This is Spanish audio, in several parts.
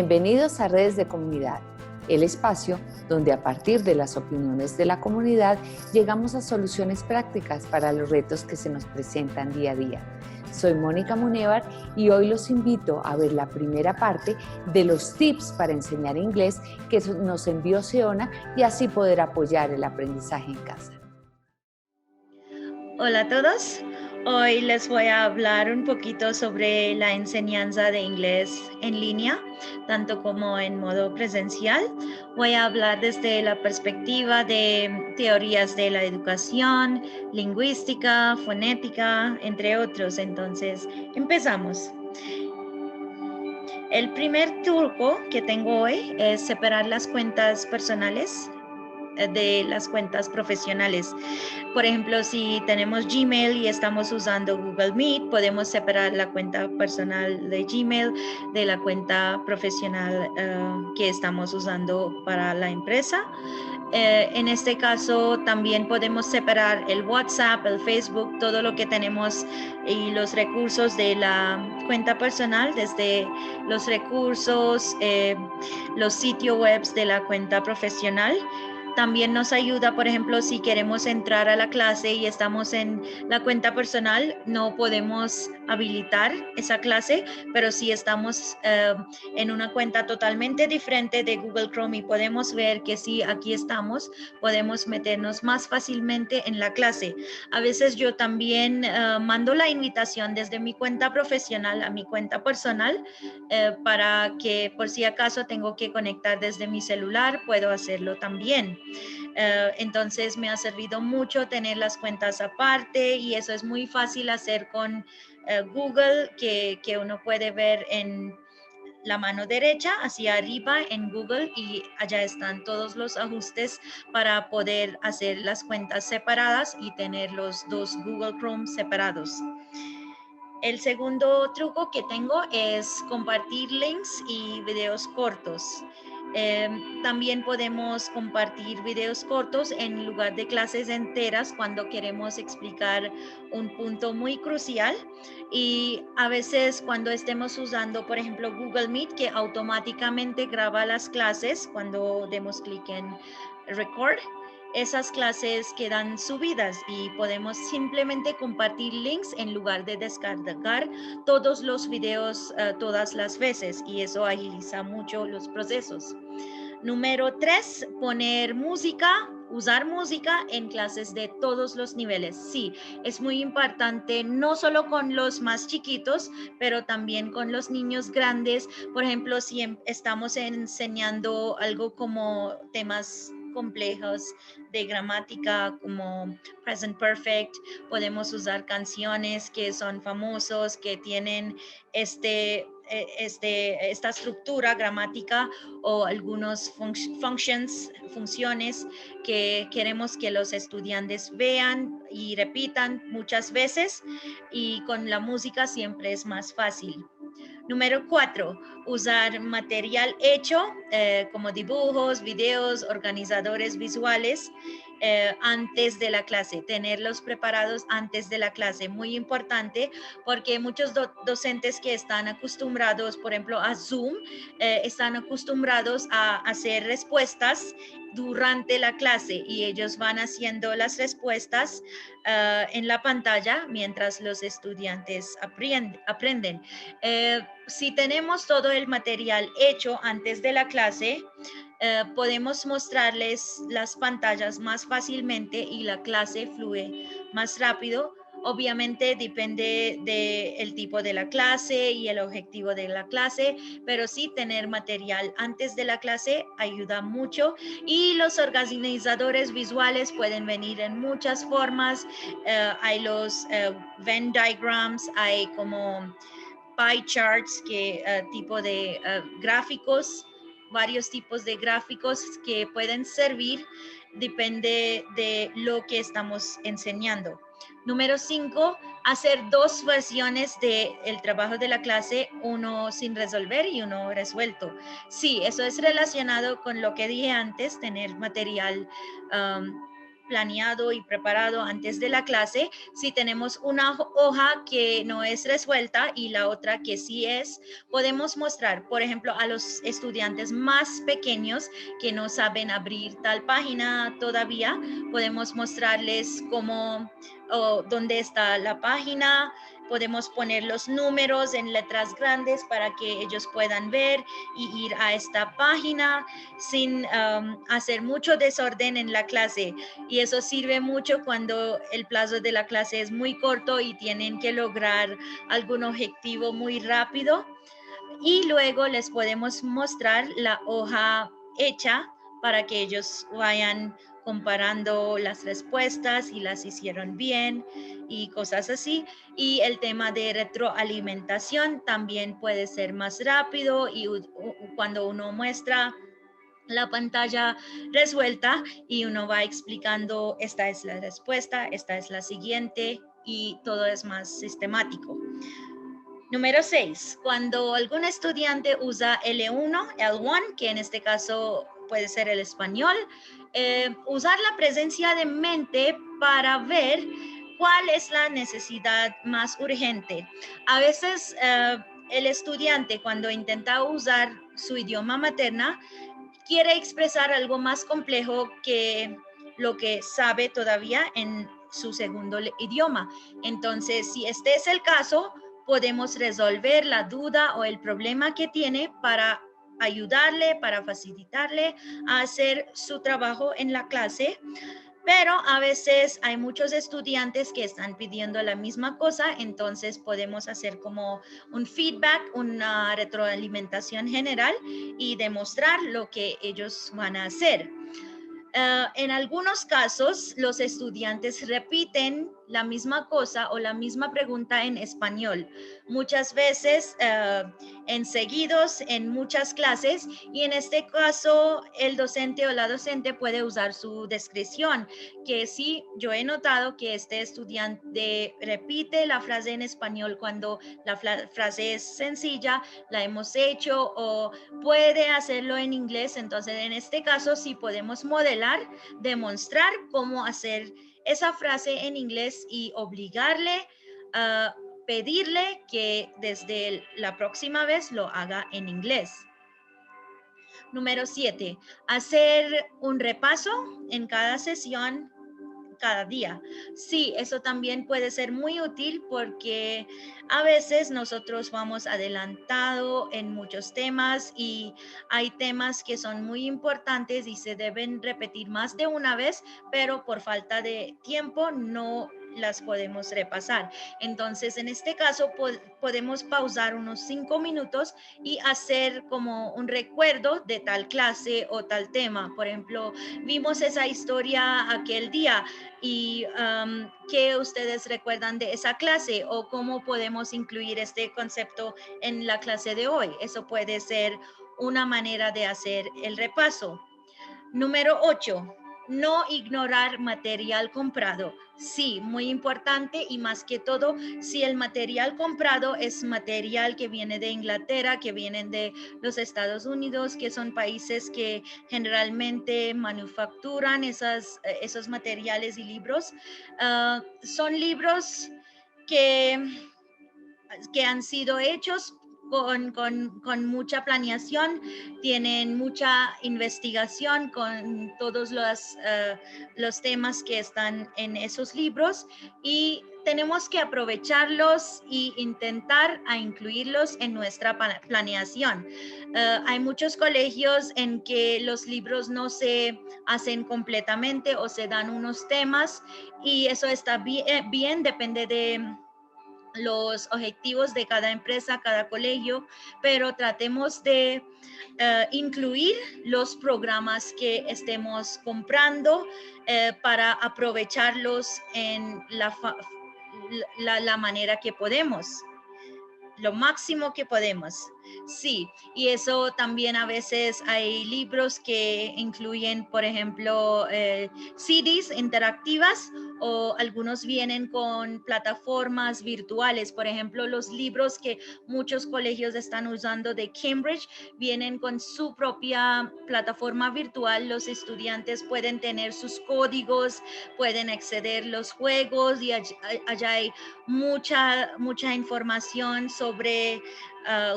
Bienvenidos a Redes de Comunidad, el espacio donde a partir de las opiniones de la comunidad llegamos a soluciones prácticas para los retos que se nos presentan día a día. Soy Mónica Munevar y hoy los invito a ver la primera parte de los tips para enseñar inglés que nos envió Seona y así poder apoyar el aprendizaje en casa. Hola a todos, hoy les voy a hablar un poquito sobre la enseñanza de inglés en línea, tanto como en modo presencial. Voy a hablar desde la perspectiva de teorías de la educación, lingüística, fonética, entre otros. Entonces, empezamos. El primer truco que tengo hoy es separar las cuentas personales de las cuentas profesionales. Por ejemplo, si tenemos Gmail y estamos usando Google Meet, podemos separar la cuenta personal de Gmail de la cuenta profesional que estamos usando para la empresa. En este caso, también podemos separar el WhatsApp, el Facebook, todo lo que tenemos y los recursos de la cuenta personal, desde los recursos, los sitios web de la cuenta profesional. También nos ayuda, por ejemplo, si queremos entrar a la clase y estamos en la cuenta personal, no podemos habilitar esa clase, pero si estamos en una cuenta totalmente diferente de Google Chrome y podemos ver que sí, aquí estamos, podemos meternos más fácilmente en la clase. A veces yo también mando la invitación desde mi cuenta profesional a mi cuenta personal para que por si acaso tengo que conectar desde mi celular, puedo hacerlo también. Entonces me ha servido mucho tener las cuentas aparte y eso es muy fácil hacer con Google, que uno puede ver en la mano derecha hacia arriba en Google y allá están todos los ajustes para poder hacer las cuentas separadas y tener los dos Google Chrome separados. El segundo truco que tengo es compartir links y videos cortos. También podemos compartir videos cortos en lugar de clases enteras cuando queremos explicar un punto muy crucial. Y a veces cuando estemos usando, por ejemplo, Google Meet, que automáticamente graba las clases cuando demos clic en Record, esas clases quedan subidas y podemos simplemente compartir links en lugar de descargar todos los videos todas las veces y eso agiliza mucho los procesos. Número 3, poner música. Usar música en clases de todos los niveles. Sí, es muy importante, no solo con los más chiquitos, pero también con los niños grandes. Por ejemplo, si estamos enseñando algo como temas complejos de gramática como present perfect, podemos usar canciones que son famosos, que tienen esta estructura gramática o algunos funciones que queremos que los estudiantes vean y repitan muchas veces y con la música siempre es más fácil. Número 4, usar material hecho como dibujos, videos, organizadores visuales antes de la clase, tenerlos preparados antes de la clase, muy importante porque muchos docentes que están acostumbrados, por ejemplo, a Zoom, están acostumbrados a hacer respuestas durante la clase y ellos van haciendo las respuestas en la pantalla mientras los estudiantes aprenden. Si tenemos todo el material hecho antes de la clase, podemos mostrarles las pantallas más fácilmente y la clase fluye más rápido. Obviamente depende del tipo de la clase y el objetivo de la clase, pero sí tener material antes de la clase ayuda mucho y los organizadores visuales pueden venir en muchas formas. Hay los Venn diagrams, hay como pie charts, tipo de gráficos, varios tipos de gráficos que pueden servir, depende de lo que estamos enseñando. Número 5, hacer 2 versiones del trabajo de la clase, uno sin resolver y uno resuelto. Sí, eso es relacionado con lo que dije antes, tener material planeado y preparado antes de la clase. Si tenemos una hoja que no es resuelta y la otra que sí es, podemos mostrar, por ejemplo, a los estudiantes más pequeños que no saben abrir tal página todavía, podemos mostrarles cómo o dónde está la página. Podemos poner los números en letras grandes para que ellos puedan ver y ir a esta página sin hacer mucho desorden en la clase. Y eso sirve mucho cuando el plazo de la clase es muy corto y tienen que lograr algún objetivo muy rápido. Y luego les podemos mostrar la hoja hecha para que ellos vayan comparando las respuestas y las hicieron bien y cosas así. Y el tema de retroalimentación también puede ser más rápido y cuando uno muestra la pantalla resuelta y uno va explicando, esta es la respuesta, esta es la siguiente y todo es más sistemático. Número 6, cuando algún estudiante usa L1, L1, que en este caso puede ser el español, usar la presencia de mente para ver cuál es la necesidad más urgente. A veces el estudiante cuando intenta usar su idioma materna quiere expresar algo más complejo que lo que sabe todavía en su segundo idioma. Entonces, si este es el caso, podemos resolver la duda o el problema que tiene para ayudarle, para facilitarle a hacer su trabajo en la clase. Pero a veces hay muchos estudiantes que están pidiendo la misma cosa, entonces podemos hacer como un feedback, una retroalimentación general y demostrar lo que ellos van a hacer. En algunos casos, los estudiantes repiten la misma cosa o la misma pregunta en español, muchas veces enseguidos en muchas clases, y en este caso el docente o la docente puede usar su discreción, que sí, yo he notado que este estudiante repite la frase en español cuando la frase es sencilla, la hemos hecho, o puede hacerlo en inglés. Entonces en este caso sí podemos modelar, demostrar cómo hacer esa frase en inglés y obligarle a pedirle que desde la próxima vez lo haga en inglés. Número 7, hacer un repaso en cada sesión cada día. Sí, eso también puede ser muy útil porque a veces nosotros vamos adelantado en muchos temas y hay temas que son muy importantes y se deben repetir más de una vez, pero por falta de tiempo no las podemos repasar. Entonces, en este caso, podemos pausar unos 5 minutos y hacer como un recuerdo de tal clase o tal tema. Por ejemplo, vimos esa historia aquel día y qué ustedes recuerdan de esa clase o cómo podemos incluir este concepto en la clase de hoy. Eso puede ser una manera de hacer el repaso. Número 8, no ignorar material comprado. Sí, muy importante, y más que todo, si el material comprado es material que viene de Inglaterra, que vienen de los Estados Unidos, que son países que generalmente manufacturan esos materiales y libros, son libros que han sido hechos con mucha planeación, tienen mucha investigación con todos los temas que están en esos libros, y tenemos que aprovecharlos e intentar a incluirlos en nuestra planeación. Hay muchos colegios en que los libros no se hacen completamente o se dan unos temas, y eso está bien, depende de los objetivos de cada empresa, cada colegio, pero tratemos de incluir los programas que estemos comprando para aprovecharlos en la manera que podemos, lo máximo que podemos. Sí, y eso también a veces hay libros que incluyen, por ejemplo, CDs interactivas o algunos vienen con plataformas virtuales. Por ejemplo, los libros que muchos colegios están usando de Cambridge vienen con su propia plataforma virtual. Los estudiantes pueden tener sus códigos, pueden acceder a los juegos y allá hay mucha información sobre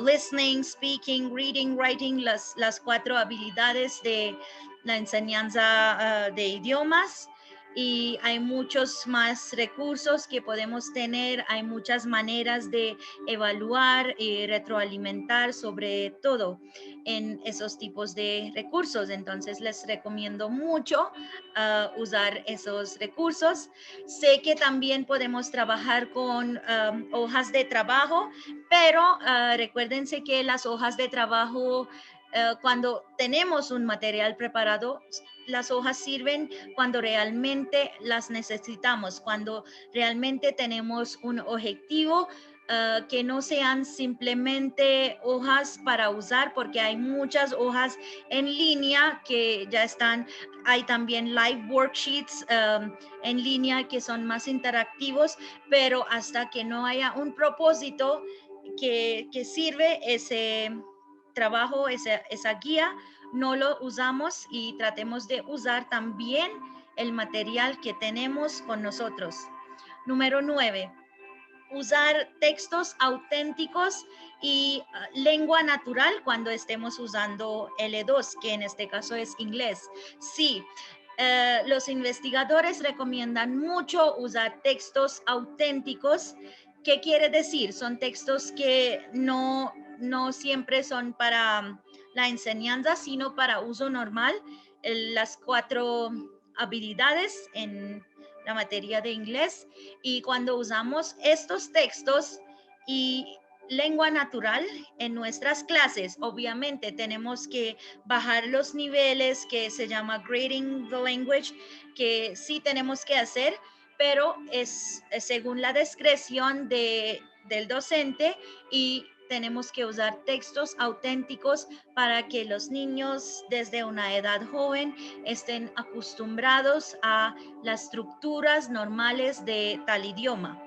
listening, speaking, reading, writing, las 4 habilidades de la enseñanza de idiomas. Y hay muchos más recursos que podemos tener, hay muchas maneras de evaluar y retroalimentar sobre todo en esos tipos de recursos. Entonces les recomiendo mucho usar esos recursos. Sé que también podemos trabajar con hojas de trabajo, pero recuérdense que las hojas de trabajo, cuando tenemos un material preparado, las hojas sirven cuando realmente las necesitamos, cuando realmente tenemos un objetivo, que no sean simplemente hojas para usar, porque hay muchas hojas en línea que ya están. Hay también live worksheets en línea que son más interactivos, pero hasta que no haya un propósito que sirve ese trabajo, esa guía, no lo usamos, y tratemos de usar también el material que tenemos con nosotros. Número 9, usar textos auténticos y lengua natural cuando estemos usando L2, que en este caso es inglés. Sí, los investigadores recomiendan mucho usar textos auténticos. ¿Qué quiere decir? Son textos que no siempre son para la enseñanza, sino para uso normal. Las 4 habilidades en la materia de inglés, y cuando usamos estos textos y lengua natural en nuestras clases, obviamente tenemos que bajar los niveles, que se llama grading the language, que sí tenemos que hacer, pero es según la discreción del docente, y tenemos que usar textos auténticos para que los niños desde una edad joven estén acostumbrados a las estructuras normales de tal idioma.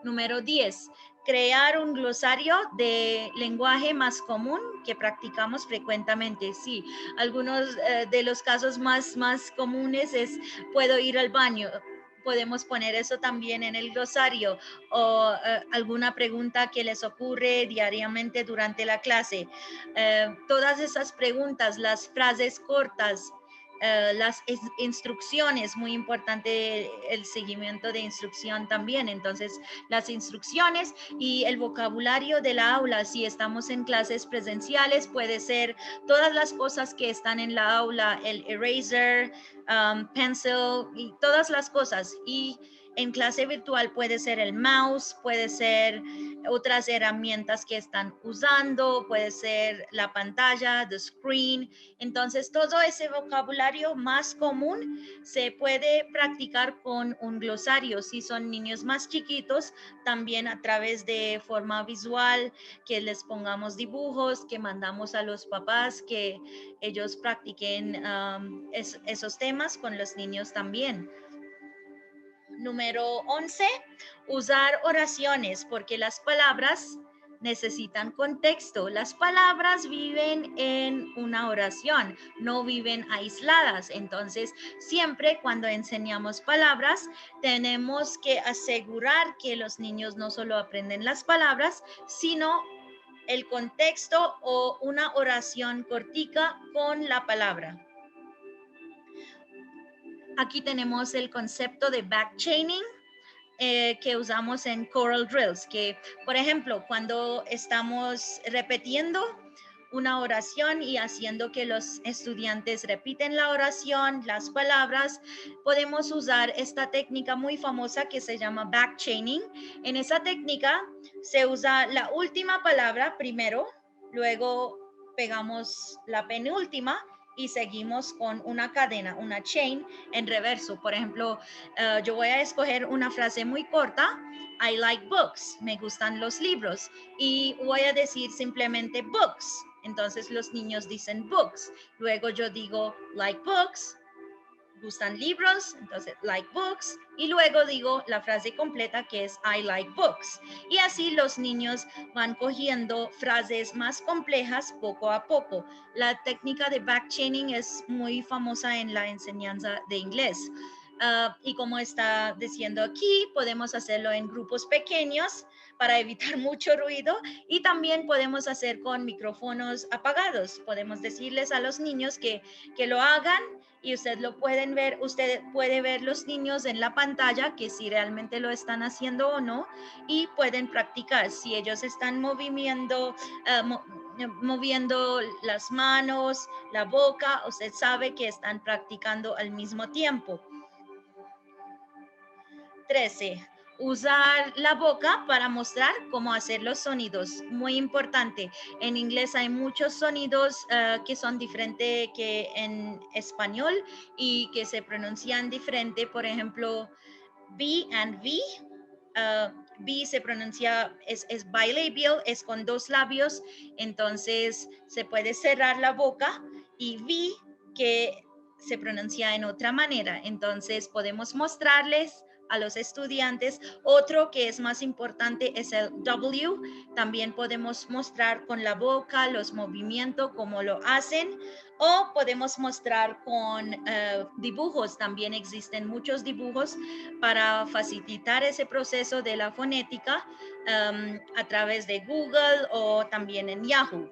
Número 10, crear un glosario de lenguaje más común que practicamos frecuentemente. Sí, algunos de los casos más comunes es: puedo ir al baño. Podemos poner eso también en el glosario, o alguna pregunta que les ocurre diariamente durante la clase. Todas esas preguntas, las frases cortas, las instrucciones, muy importante el seguimiento de instrucción también. Entonces, las instrucciones y el vocabulario de la aula, si estamos en clases presenciales, puede ser todas las cosas que están en la aula, el eraser, pencil y todas las cosas. Y en clase virtual puede ser el mouse, puede ser otras herramientas que están usando, puede ser la pantalla, the screen. Entonces, todo ese vocabulario más común se puede practicar con un glosario. Si son niños más chiquitos, también a través de forma visual, que les pongamos dibujos, que mandamos a los papás, que ellos practiquen esos temas con los niños también. Número 11, usar oraciones, porque las palabras necesitan contexto. Las palabras viven en una oración, no viven aisladas. Entonces, siempre cuando enseñamos palabras, tenemos que asegurar que los niños no solo aprenden las palabras, sino el contexto o una oración cortica con la palabra. Aquí tenemos el concepto de backchaining, que usamos en Choral Drills, que por ejemplo cuando estamos repitiendo una oración y haciendo que los estudiantes repiten la oración, las palabras, podemos usar esta técnica muy famosa que se llama backchaining. En esa técnica se usa la última palabra primero, luego pegamos la penúltima y seguimos con una cadena, una chain en reverso. Por ejemplo, yo voy a escoger una frase muy corta. I like books. Me gustan los libros. Y voy a decir simplemente books. Entonces los niños dicen books. Luego yo digo like books. Gustan libros, entonces like books, y luego digo la frase completa que es I like books. Y así los niños van cogiendo frases más complejas poco a poco. La técnica de backchaining es muy famosa en la enseñanza de inglés. Y como está diciendo aquí, podemos hacerlo en grupos pequeños para evitar mucho ruido, y también podemos hacer con micrófonos apagados. Podemos decirles a los niños que lo hagan, y usted puede ver los niños en la pantalla que si realmente lo están haciendo o no, y pueden practicar. Si ellos están moviendo las manos, la boca, usted sabe que están practicando al mismo tiempo. 13. Usar la boca para mostrar cómo hacer los sonidos. Muy importante. En inglés hay muchos sonidos que son diferentes que en español y que se pronuncian diferente. Por ejemplo, B and V. B se pronuncia, es bilabial, es con dos labios, entonces se puede cerrar la boca, y V que se pronuncia en otra manera. Entonces podemos mostrarles a los estudiantes. Otro que es más importante es el W. También podemos mostrar con la boca los movimientos, cómo lo hacen, o podemos mostrar con dibujos. También existen muchos dibujos para facilitar ese proceso de la fonética a través de Google o también en Yahoo.